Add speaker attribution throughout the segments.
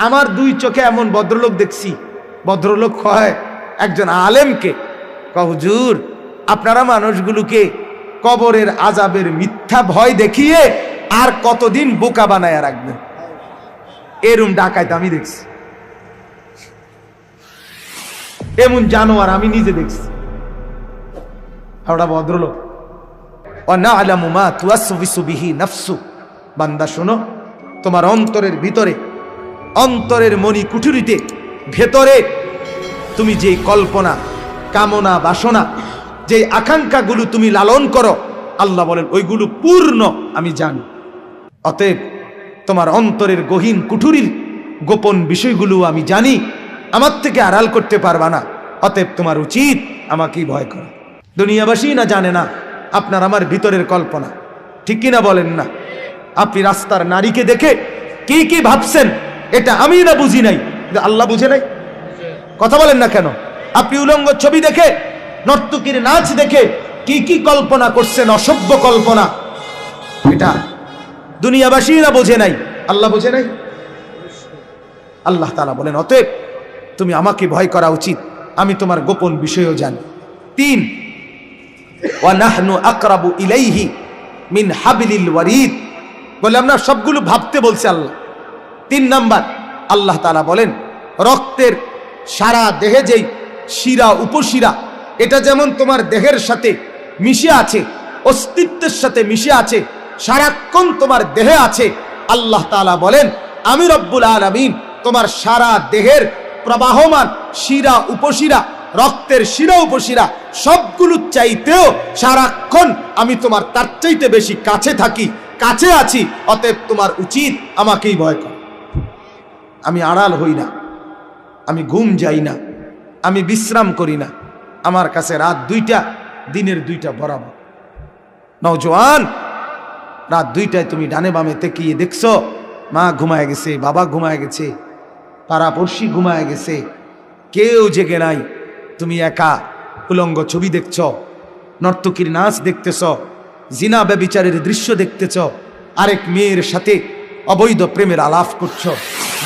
Speaker 1: আমার দুই চোখে এমন ভদ্রলোক দেখছি, ভদ্রলোক হয় একজন আলেমকে, হুজুর আপনারা মানুষগুলোকে কবরের আযাবের মিথ্যা ভয় দেখিয়ে আর কতদিন বোকা বানায় রাখবেন। এরম ডাকাইতে আমি দেখছি, এমন জানোয়ার আমি নিজে দেখছি। ওটা ভদ্রলোক। ওয়ানা'লামু মা তুওয়াসওয়িসু বিহি নাফসু, বান্দা শোনো, তোমার অন্তরের ভিতরে, অন্তরের মনি কুঠুরিতে ভেতরে তুমি যে কল্পনা, কামনা, বাসনা, যে আকাঙ্ক্ষাগুলো তুমি লালন করো, আল্লাহ বলেন ওইগুলো পূর্ণ আমি জানি। অতএব তোমার অন্তরের গহীন কুঠুরির গোপন বিষয়গুলো আমি জানি, আমার থেকে আড়াল করতে পারবা না। অতএব তোমার উচিত আমাকেই ভয় করা। দুনিয়াবাসী না জানে না আপনার আমার ভিতরের কল্পনা, ঠিক কিনা বলেন না? আপনি রাস্তার নারীকে দেখে কি কি ভাবছেন এটা আমি না বুঝি নাই, আল্লাহ বুঝে নাই। কথা বলেন না কেন? আপনি উলঙ্গ ছবি দেখে, নর্তকীর নাচ দেখে কি কি কল্পনা করছেন, অসভ্য কল্পনা, এটা দুনিয়াবাসী না বোঝে নাই, আল্লাহ বোঝে নাই। আল্লাহ তাআলা বলেন অতএব তুমি আমাকে ভয় করা উচিত, আমি তোমার গোপন বিষয়ও জানি। 3, ওয়া নাহনু আকরাবু ইলাইহি মিন হাবলিল ওয়ারিদ, বলে আমরা সবগুলো ভাবতে বলছে আল্লাহ। 3 নাম্বার আল্লাহ তাআলা বলেন রক্তের সারা দেহে যেই শিরা উপশিরা, এটা যেমন তোমার দেহের সাথে মিশে আছে, অস্তিত্বের সাথে মিশে আছে, সারাক্ষণ তোমার দেহে আছে। আল্লাহ তাআলা বলেন আমি রব্বুল আলামিন তোমার সারা দেহের প্রবাহমান শিরা উপশিরা, রক্তের শিরা উপশিরা সবগুলো চাইতেও সারাক্ষণ আমি তোমার তার চাইতে বেশি কাছে থাকি, কাছে আছি। অতএব তোমার উচিত আমাকেই ভয় কর। আমি আড়াল হই না, আমি ঘুম যাই না, আমি বিশ্রাম করি না। আমার কাছে রাত 2টা, দিনের 2টা বরাবর। নওজোয়ান, রাত 2টায় তুমি ডানে বামে তাকিয়ে দেখছো মা ঘুমায় গেছে, বাবা ঘুমায় গেছে, পাড়াপড়শি ঘুমায় গেছে, কেউ জেগে নাই। তুমি একা উলঙ্গ ছবি দেখছ, নর্তকীর নাচ দেখতেছ, জিনা ব্যভিচারের দৃশ্য দেখতেছ, আরেক মেয়ের সাথে অবৈধ প্রেমের আলাপ করছো,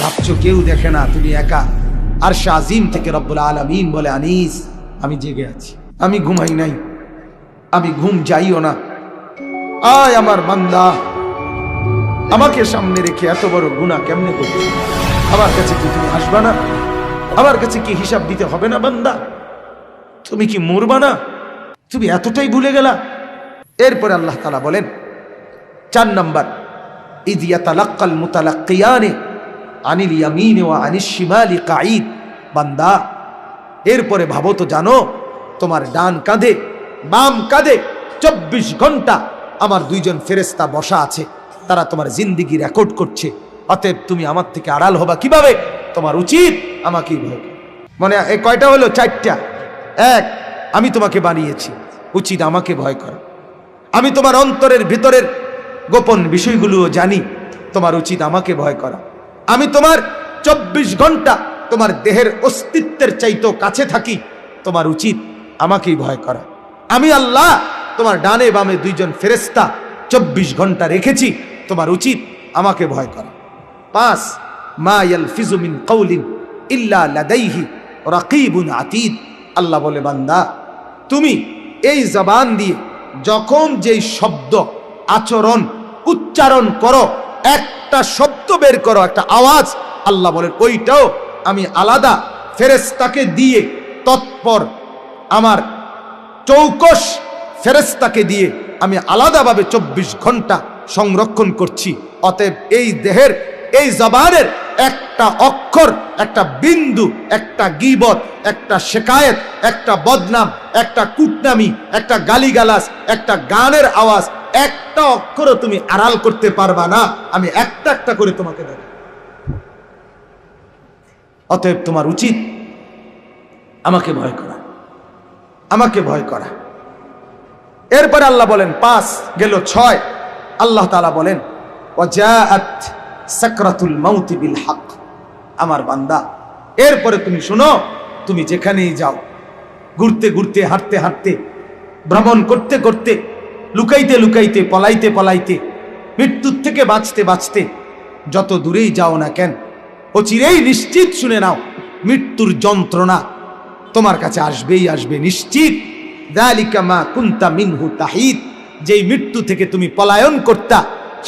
Speaker 1: ভাবছো কেউ দেখে না, তুমি একা। আরশে আজিম থেকে রব্বুল আলামিন বলে আনিস আমি জেগে আছি, আমি ঘুমাই নাই, আমি ঘুম যাইও না। আয় আমার বান্দা, আমাকে সামনে রেখে এত বড় গুনাহ কেমনে করছো? আমার কাছে কি তুমি আসবা না? আমার কাছে কি হিসাব দিতে হবে না? বান্দা তুমি কি মরবা না? তুমি এতটাই ভুলে গেলা? এরপরে আল্লাহ তাআলা বলেন 4 নাম্বার ইয ইয়াতালাক্কাল মুতালাক্কিয়ানি আনিল ইয়ামিনি ওয়া আনিশ শিমালি কাঈদ, বান্দা এরপরে ভাবো তো, জানো তোমার ডান কাঁধে বাম কাঁধে 24 ঘন্টা আমার 2জন ফেরেশতা বসা আছে, তারা তোমার জিন্দেগি রেকর্ড করছে। অতএব তুমি আমার থেকে আড়াল হবা কিভাবে? তোমার উচিত আমাকেই ভয় করা। মানে এই কয়টা হলো? 4টা। 1, আমি তোমাকে বানিয়েছি, উচিত আমাকে ভয় করা। আমি তোমার অন্তরের ভিতরের গোপন বিষয়গুলোও জানি, তোমার উচিত আমাকে ভয় করা। আমি তোমার 24 ঘন্টা তোমার দেহের অস্তিত্বের চাইতেও কাছে থাকি, তোমার উচিত আমাকেই ভয় করা। আমি আল্লাহ তোমার ডানে বামে 2জন ফেরেশতা 24 ঘন্টা রেখেছি, তোমার উচিত আমাকে ভয় করা। 5, মা ইয়ালফিজু মিন কাউলিন ইল্লা লাদাইহি রাকিবুন আতীদ, আল্লাহ বলে বান্দা তুমি এই জবান দিয়ে যখন যেই শব্দ, আচরণ, উচ্চারণ করো, একটা শব্দ বের করো, একটা আওয়াজ, আল্লাহ বলেন ওইটাও আমি আলাদা ফেরেশতাকে দিয়ে, তৎপর আমার চৌকস ফেরেশতাকে দিয়ে আমি আলাদাভাবে 24 ঘন্টা সংরক্ষণ করছি। অতএব এই দেহের, এই জবানের একটা অক্ষর, একটা বিন্দু, একটা গীবত, একটা শিকায়েত, একটা বদনাম, একটা কুটনামি, একটা গালিগালাজ, একটা গানের আওয়াজ, একটা অক্ষরও তুমি আড়াল করতে পারবা না। আমি একটা একটা করে তোমাকে দেব। অতএব তোমার উচিত আমাকে ভয় করা, আমাকে ভয় করা। এরপরে আল্লাহ বলেন 5 গেল 6, আল্লাহ তাআলা বলেন ওয়াজাআত সাকরাতুল মাউত বিল হক, আমার বান্দা এরপরে তুমি শোনো, তুমি যেখানেই যাও, ঘুরতে ঘুরতে, হাঁটতে হাঁটতে, ভ্রমণ করতে করতে, লুকাইতে লুকাইতে, পলাইতে পলাইতে, মৃত্যুর থেকে বাঁচতে বাঁচতে যত দূরেই যাও না কেন, অচিরেই নিশ্চিত শুনে নাও, মৃত্যুর যন্ত্রণা তোমার কাছে আসবেই আসবে নিশ্চিত। যালিকা মা কুনতা মিনহু তাহিদ, যেই মৃত্যু থেকে তুমি পলায়ন করতা,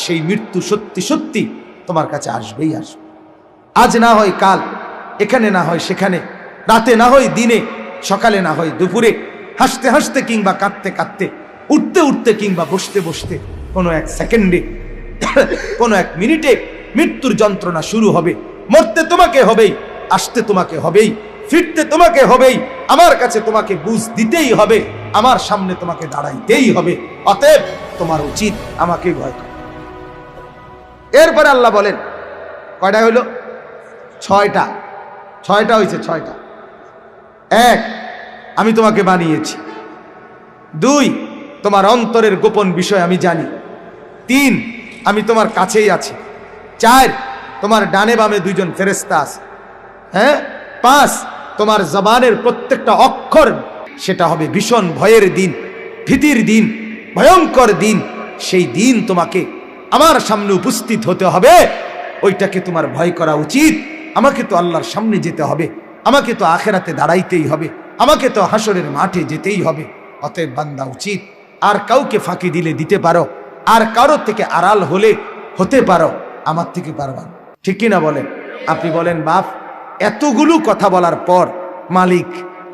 Speaker 1: সেই মৃত্যু সত্যি সত্যি তোমার কাছে আসবেই আসবে। আজ না হয় কাল, এখানে না হয় সেখানে, রাতে না হয় দিনে, সকালে না হয় দুপুরে, হাসতে হাসতে কিংবা কাঁদতে কাঁদতে, উঠতে উঠতে কিংবা বসতে বসতে, কোনো এক সেকেন্ডে কোনো এক মিনিটে মৃত্যুর যন্ত্রণা শুরু হবে। মরতে তোমাকে হবেই, আসতে তোমাকে হবেই, ফিরতে তোমাকে হবেই, আমার কাছে তোমাকে বুঝ দিতেই হবে, আমার সামনে তোমাকে দাঁড়াইতেই হবে। অতএব তোমার উচিত আমাকে ভয় করা। এরপরে আল্লাহ বলেন, কয়টা হইল? ছয়টা হয়েছে, ছয়টা। এক, আমি তোমাকে বানিয়েছি। দুই, তোমার অন্তরের গোপন বিষয় আমি জানি। তিন, আমি তোমার কাছেই আছি। চার, তোমার ডানে বামে দুইজন ফেরেশতা আছে। হ্যাঁ, পাঁচ, তোমার জবানের প্রত্যেকটা অক্ষর সেটা হবে ভীষণ ভয়ের দিন, ভীতির দিন, ভয়ঙ্কর দিন। সেই দিন তোমাকে আমার সামনে উপস্থিত হতে হবে, ওইটাকে তোমার ভয় করা উচিত। আমাকে তো আল্লাহর সামনে যেতে হবে, আমাকে তো আখেরাতে দাঁড়াইতেই হবে, আমাকে তো হাসরের মাঠে যেতেই হবে। অতএব বান্দা উচিত, আর কাউকে ফাঁকি দিলে দিতে পারো, আর কারো থেকে আড়াল হলে হতে পারো, আমার থেকে পারবা না। ঠিক কিনা বলেন? আপনি বলেন, বাপ এতগুলো কথা বলার পর মালিক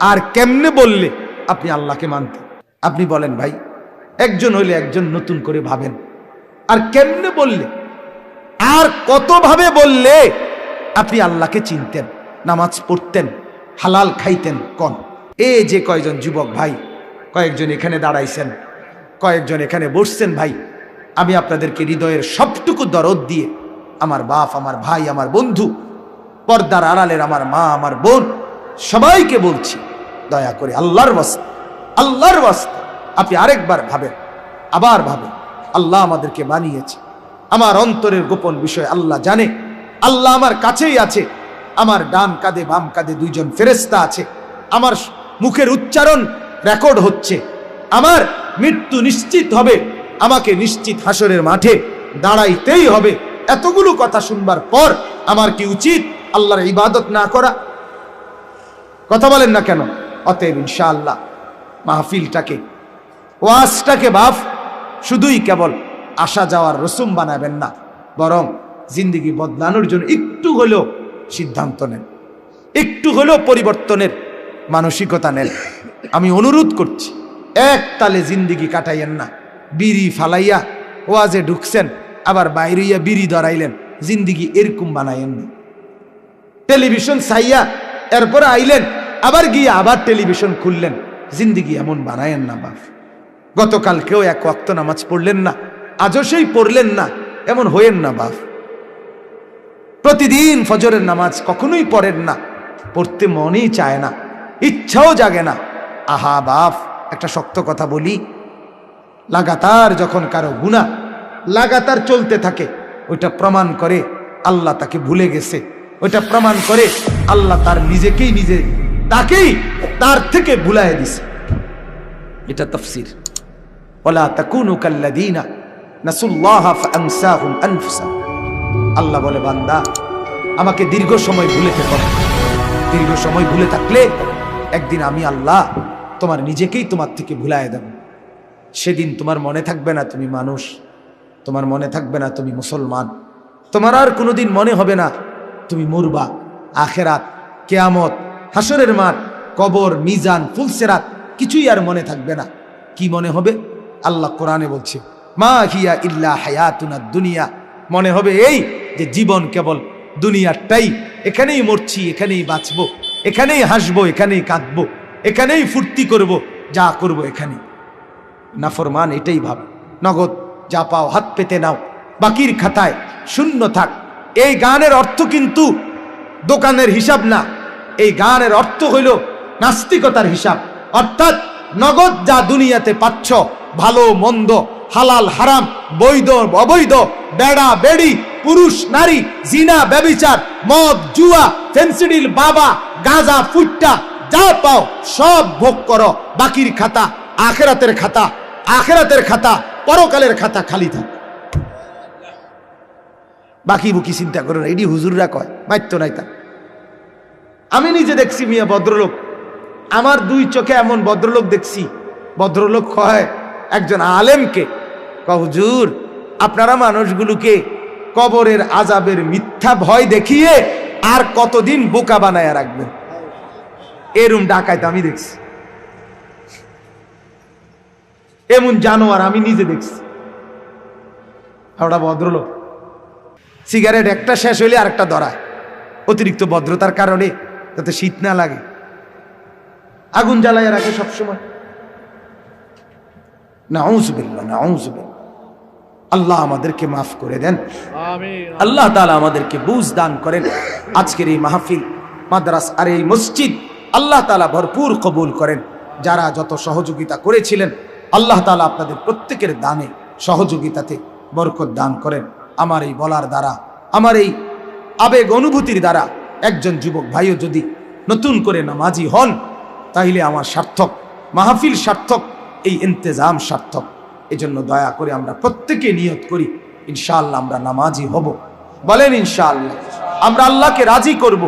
Speaker 1: আর কেমনে বললে আপনি আল্লাহকে মানতেন? আপনি বলেন ভাই, একজন হইলে একজন নতুন করে ভাবেন, আর কেমনে বললে, আর কতভাবে বললে আপনি আল্লাহকে চিনতেন, নামাজ পড়তেন, হালাল খাইতেন? কোন এই যে কয়জন যুবক ভাই, কয়েকজন এখানে দাঁড়াইছেন, কয়েকজন এখানে বসছেন, ভাই আমি আপনাদেরকে হৃদয়ের সবটুকু দরদ দিয়ে, আমার বাপ, আমার ভাই, আমার বন্ধু, পর্দার আড়ালের আমার মা, আমার বোন, সবাইকে বলছি, দয়া করে আল্লাহর ওয়াস্তে, আল্লাহর ওয়াস্তে আপনি আরেকবার ভাবেন, আবার ভাবেন। আল্লাহ আমাদেরকে বানিয়েছে, আমার অন্তরের গোপন বিষয় আল্লাহ জানে। আল্লাহ আমার কাছেই আছে, আমার ডান কাঁধে বাম কাঁধে দুইজন ফেরেশতা আছে, আমার মুখের উচ্চারণ রেকর্ড হচ্ছে, আমার মৃত্যু নিশ্চিত হবে, আমাকে নিশ্চিত হাসরের মাঠে দাঁড়াইতেই হবে। এতগুলো কথা শুনবার পর আমার কি উচিত আল্লাহর ইবাদত না করা? কথা বলেন না কেন? অতএব ইনশাআল্লাহ মাহফিলটাকে, ওয়াজটাকে বাপ শুধুই কেবল আসা যাওয়ার রসুম বানাবেন না, বরং জিন্দেগি বদলানোর জন্য একটু হলেও সিদ্ধান্ত নেন, একটু হলেও পরিবর্তনের মানসিকতা নেন। আমি অনুরোধ করছি, এক তালে জিন্দেগি কাটাইয়েন না। বিড়ি ফালাইয়া ওয়াজে ঢুকছেন, আবার বাইরেইয়া বিড়ি ধরাইলেন, জিন্দেগি এরকম বানাইয়েন না। টেলিভিশন চাইয়া এরপরে আইলেন, আবার গিয়ে আবার টেলিভিশন খুললেন, জিন্দেগি এমন বানায়েন না বাপ। গতকালকেও এক ওয়াক্ত নামাজ পড়লেন না, আজও সেই পড়লেন না, এমন হইেন না বাপ। প্রতিদিন ফজরের নামাজ কখনোই পড়েন না, পড়তে মনেই চায় না, ইচ্ছাও জাগে না। আহা বাপ, একটা শক্ত কথা বলি, লাগাতার যখন কারো গুনাহ লাগাতার চলতে থাকে, ওইটা প্রমাণ করে আল্লাহ তাকে ভুলে গেছে, ওইটা প্রমাণ করে আল্লাহ তার নিজেকেই নিজে তাকেই তার থেকে ভুলায় দিছে। এটা তাফসীর। ওয়ালা তাকুনু কাল্লাযীনা নাসুল্লাহা ফাআনসাহুম আনফুসাহুম। আল্লাহ বলে, বান্দা আমাকে দীর্ঘ সময় ভুলে থেকো, দীর্ঘ সময় ভুলে থাকলে একদিন আমি আল্লাহ তোমার নিজেকেই তোমার থেকে ভুলায় দেব। সেদিন তোমার মনে থাকবে না তুমি মানুষ, তোমার মনে থাকবে না তুমি মুসলমান, তোমার আর কোনোদিন মনে হবে না তুমি মরবা। আখেরাত, কিয়ামত, হাসরের মাঠ, কবর, মিজান, ফুলসেরাত কিছুই আর মনে থাকবে না। কি মনে হবে? আল্লাহ কোরআনে বলছে, মা হিয়া ইল্লা হায়াতুনা দুনিয়া। মনে হবে এই যে জীবন কেবল দুনিয়াটাই, এখানেই মরছি, এখানেই বাঁচবো, এখানেই হাসবো, এখানেই কাঁদবো, এখানেই ফুর্তি করব, যা করব এখানেই। নাফরমান এটাই ভাবে। নগদ যা পাও হাত পেতে নাও, বাকির খাতায় শূন্য থাক। এই গানের অর্থ কিন্তু দোকানের হিসাব না, এই গানের অর্থ হইল নাস্তিকতার হিসাব। অর্থাৎ নগদ যা দুনিয়াতে পাচ্ছ, ভালো মন্দ, হালাল হারাম, বৈধ অবৈধ, বেড়া বেড়ি, পুরুষ নারী, জিনা ব্যভিচার, মদ জুয়া, ফেন্সিডিল বাবা, গাঁজা ফুট্টা, যা পাও সব ভোগ করো। বাকির খাতা আখেরাতের খাতা, আখেরাতের খাতা পরকালের খাতা খালি থাকে। বাকি বুকি চিন্তা করো না, এটি হুজুররা কয়, মাইতো নাই তা। আমি নিজে দেখছি মিয়া ভদ্রলোক, আমার দুই চোখে এমন ভদ্রলোক দেখছি। ভদ্রলোক কয় একজন আলেমকে, হুজুর আপনারা মানুষগুলোকে কবরের আযাবের মিথ্যা ভয় দেখিয়ে আর কতদিন বোকা বানায়া রাখবেন? এরম ডাকাইতে আমি দেখছি, এমন জানোয়ার আমি নিজে দেখছি। ওটা ভদ্রলোক সিগারেট একটা শেষ হইলে আরেকটা ধরায়, অতিরিক্ত ভদ্রতার কারণে, যাতে শীত না লাগে, আগুন জ্বালাইয়া রাখে সবসময়। নাউযুবিল্লাহ, নাউযুবিল্লাহ। আল্লাহ আমাদেরকে মাফ করে দেন, আল্লাহ তাআলা আমাদেরকে বুঝ দান করেন। আজকের এই মাহফিল, মাদ্রাসা আর এই মসজিদ আল্লাহ তাআলা ভরপুর কবুল করেন। যারা যত সহযোগিতা করেছিলেন আল্লাহ তাআলা আপনাদের প্রত্যেকের দানে সহযোগিতাতে বরকত দান করেন। আমার এই বলার দ্বারা, আমার এই আবেগ অনুভূতির দ্বারা একজন যুবক ভাইও যদি নতুন করে নামাজি হন, তাইলে আমার সার্থক, মাহফিল সার্থক, এই ইন্তেজাম সার্থক। এজন্য দয়া করে আমরা প্রত্যেকে নিয়ত করি, ইনশাআল্লাহ আমরা নামাজি হব। বলেন ইনশাআল্লাহ। আমরা আল্লাহকে রাজি করব,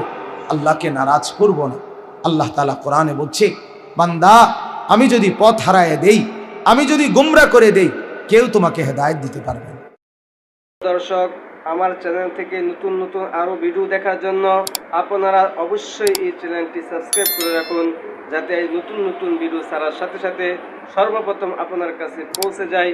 Speaker 1: আল্লাহকে নারাজ করব না। আল্লাহ তাআলা কোরআনে বলছে, বান্দা আমি যদি পথ হারায় দেই, আমি যদি গুমরা করে দেই, কেউ তোমাকে হেদায়েত দিতে পারবে না।
Speaker 2: দর্শক, আমার চ্যানেল থেকে নতুন নতুন আরো ভিডিও দেখার জন্য আপনারা অবশ্যই এই চ্যানেলটি সাবস্ক্রাইব করে রাখুন, যাতে এই নতুন নতুন ভিডিও ছাড়ার সাথে সাথে সর্বপ্রথম আপনার কাছে পৌঁছে যায়।